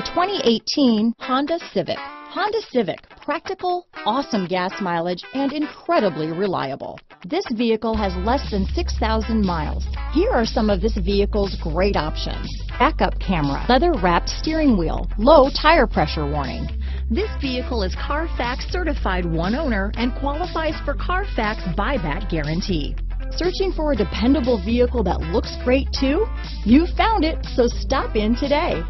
2018 Honda Civic. Honda Civic, practical, awesome gas mileage, and incredibly reliable. This vehicle has less than 6,000 miles. Here are some of this vehicle's great options: backup camera, leather-wrapped steering wheel, low tire pressure warning. This vehicle is Carfax certified one owner and qualifies for Carfax buyback guarantee. Searching for a dependable vehicle that looks great too? You found it, so stop in today.